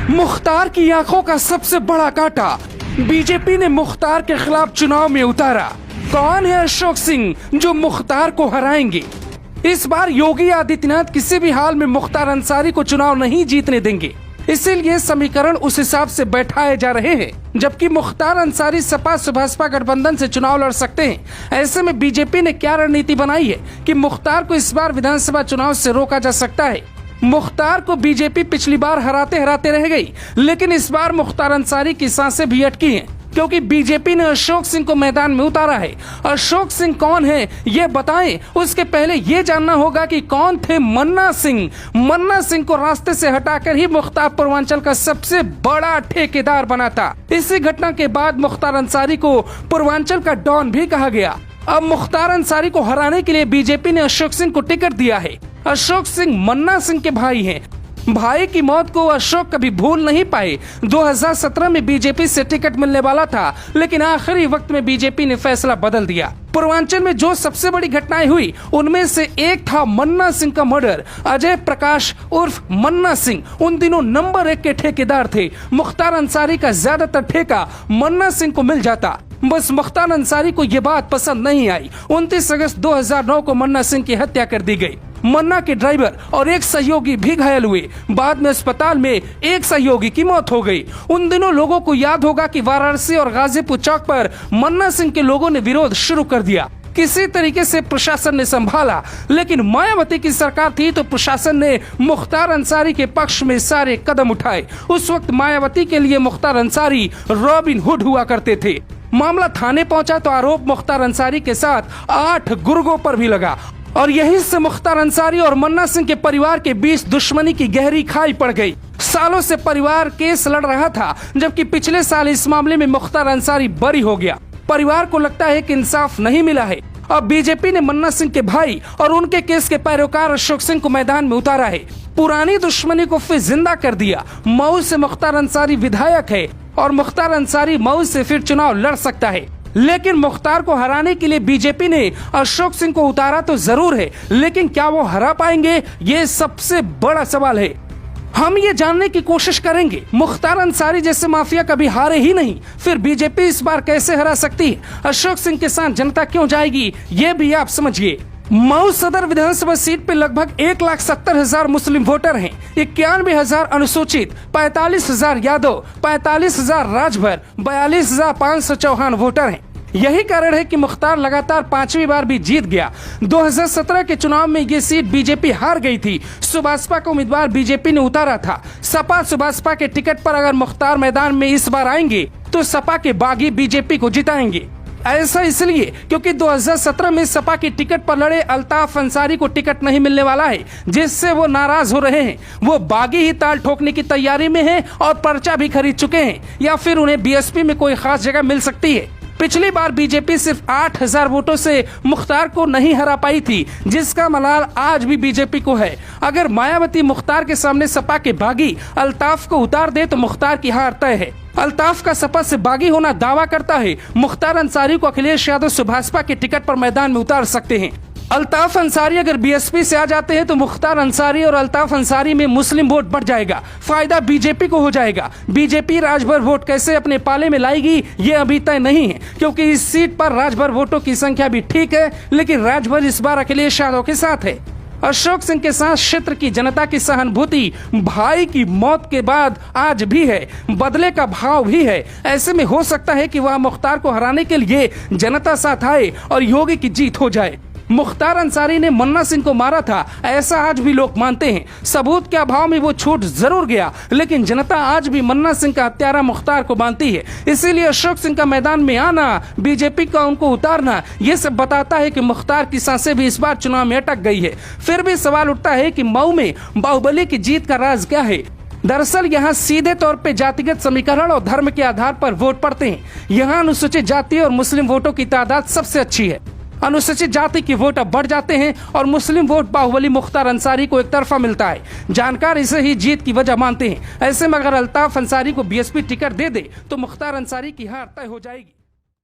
मुख्तार की आंखों का सबसे बड़ा कांटा, बीजेपी ने मुख्तार के खिलाफ चुनाव में उतारा। कौन है अशोक सिंह जो मुख्तार को हराएंगे? इस बार योगी आदित्यनाथ किसी भी हाल में मुख्तार अंसारी को चुनाव नहीं जीतने देंगे, इसीलिए समीकरण उस हिसाब से बैठाए जा रहे हैं। जबकि मुख्तार अंसारी सपा सुभाषपा गठबंधन से चुनाव लड़ सकते हैं। ऐसे में बीजेपी ने क्या रणनीति बनाई है कि मुख्तार को इस बार विधानसभा चुनाव से रोका जा सकता है। मुख्तार को बीजेपी पिछली बार हराते हराते रह गई, लेकिन इस बार मुख्तार अंसारी की सांसें भी अटकी हैं, क्योंकि बीजेपी ने अशोक सिंह को मैदान में उतारा है। अशोक सिंह कौन है ये बताएं, उसके पहले ये जानना होगा कि कौन थे मन्ना सिंह। मन्ना सिंह को रास्ते से हटाकर ही मुख्तार पूर्वांचल का सबसे बड़ा ठेकेदार बना था। इसी घटना के बाद मुख्तार अंसारी को पूर्वांचल का डॉन भी कहा गया। अब मुख्तार अंसारी को हराने के लिए बीजेपी ने अशोक सिंह को टिकट दिया है। अशोक सिंह मन्ना सिंह के भाई हैं। भाई की मौत को अशोक कभी भूल नहीं पाए। 2017 में बीजेपी से टिकट मिलने वाला था, लेकिन आखिरी वक्त में बीजेपी ने फैसला बदल दिया। पूर्वांचल में जो सबसे बड़ी घटनाएं हुई, उनमें से एक था मन्ना सिंह का मर्डर। अजय प्रकाश उर्फ मन्ना सिंह उन दिनों नंबर 1 के ठेकेदार थे। मुख्तार अंसारी का ज्यादातर ठेका मन्ना सिंह को मिल जाता। बस मुख्तार अंसारी को ये बात पसंद नहीं आई। 29 अगस्त 2009 को मन्ना सिंह की हत्या कर दी गई। मन्ना के ड्राइवर और एक सहयोगी भी घायल हुए। बाद में अस्पताल में एक सहयोगी की मौत हो गई। उन दिनों लोगों को याद होगा कि वाराणसी और गाजीपुर चौक पर मन्ना सिंह के लोगों ने विरोध शुरू कर दिया। किसी तरीके से प्रशासन ने संभाला, लेकिन मायावती की सरकार थी तो प्रशासन ने मुख्तार अंसारी के पक्ष में सारे कदम उठाए। उस वक्त मायावती के लिए मुख्तार अंसारी रॉबिन हुड हुआ करते थे। मामला थाने पहुंचा तो आरोप मुख्तार अंसारी के साथ 8 गुर्गों पर भी लगा, और यहीं से मुख्तार अंसारी और मन्ना सिंह के परिवार के बीच दुश्मनी की गहरी खाई पड़ गई। सालों से परिवार केस लड़ रहा था, जबकि पिछले साल इस मामले में मुख्तार अंसारी बरी हो गया। परिवार को लगता है कि इंसाफ नहीं मिला है। अब बीजेपी ने मन्ना सिंह के भाई और उनके केस के पैरोकार अशोक सिंह को मैदान में उतारा है। पुरानी दुश्मनी को फिर जिंदा कर दिया। मऊ से मुख्तार अंसारी विधायक है और मुख्तार अंसारी मऊ से फिर चुनाव लड़ सकता है। लेकिन मुख्तार को हराने के लिए बीजेपी ने अशोक सिंह को उतारा तो जरूर है, लेकिन क्या वो हरा पाएंगे, ये सबसे बड़ा सवाल है। हम ये जानने की कोशिश करेंगे मुख्तार अंसारी जैसे माफिया कभी हारे ही नहीं, फिर बीजेपी इस बार कैसे हरा सकती है। अशोक सिंह के साथ जनता क्यों जाएगी, ये भी आप समझिए। मऊ सदर विधानसभा सीट पे लगभग 1,70,000 मुस्लिम वोटर हैं। 91,000 अनुसूचित, 45,000 यादव, 45,000 राजभर, 42,500 चौहान वोटर हैं। यही कारण है कि मुख्तार लगातार 5वीं बार भी जीत गया। 2017 के चुनाव में ये सीट बीजेपी हार गई थी। सुभाषपा का उम्मीदवार बीजेपी ने उतारा था। सपा सुभाषपा के टिकट पर अगर मुख्तार मैदान में इस बार आएंगे तो सपा के बागी बीजेपी को जिताएंगे। ऐसा इसलिए क्योंकि 2017 में सपा की टिकट पर लड़े अल्ताफ अंसारी को टिकट नहीं मिलने वाला है, जिससे वो नाराज हो रहे हैं। वो बागी ही ताल ठोकने की तैयारी में हैं और पर्चा भी खरीद चुके हैं, या फिर उन्हें बीएसपी में कोई खास जगह मिल सकती है। पिछली बार बीजेपी सिर्फ 8,000 वोटों से मुख्तार को नहीं हरा पाई थी, जिसका मलाल आज भी बीजेपी को है। अगर मायावती मुख्तार के सामने सपा के बागी अल्ताफ को उतार दे तो मुख्तार की हार तय है। अल्ताफ का सपा से बागी होना दावा करता है। मुख्तार अंसारी को अखिलेश यादव सुभाषपा के टिकट पर मैदान में उतार सकते हैं। अल्ताफ अंसारी अगर बीएसपी से आ जाते हैं तो मुख्तार अंसारी और अल्ताफ अंसारी में मुस्लिम वोट बढ़ जाएगा। फायदा बीजेपी को हो जाएगा। बीजेपी राजभर वोट कैसे अपने पाले में लाएगी ये अभी तय नहीं है, क्योंकि इस सीट पर राजभर वोटों की संख्या भी ठीक है, लेकिन राजभर इस बार अखिलेश यादव के साथ है। अशोक सिंह के साथ क्षेत्र की जनता की सहानुभूति भाई की मौत के बाद आज भी है, बदले का भाव भी है। ऐसे में हो सकता है कि वह मुख्तार को हराने के लिए जनता साथ आए और योगी की जीत हो जाए। मुख्तार अंसारी ने मन्ना सिंह को मारा था, ऐसा आज भी लोग मानते हैं। सबूत के अभाव में वो छूट जरूर गया, लेकिन जनता आज भी मन्ना सिंह का हत्यारा मुख्तार को मानती है। इसीलिए अशोक सिंह का मैदान में आना, बीजेपी का उनको उतारना, ये सब बताता है कि मुख्तार की सांसें भी इस बार चुनाव में अटक गई है। फिर भी सवाल उठता है कि मऊ में बाहुबली की जीत का राज क्या है। दरअसल यहाँ सीधे तौर पे जातिगत समीकरण और धर्म के आधार पर वोट पड़ते हैं। यहाँ अनुसूचित जाति और मुस्लिम वोटों की तादाद सबसे अच्छी है। अनुसूचित जाति की वोट अब बढ़ जाते हैं और मुस्लिम वोट बाहुबली मुख्तार अंसारी को एक तरफा मिलता है। जानकार इसे ही जीत की वजह मानते हैं। ऐसे में अगर अल्ताफ अंसारी को बीएसपी टिकट दे दे तो मुख्तार अंसारी की हार तय हो जाएगी।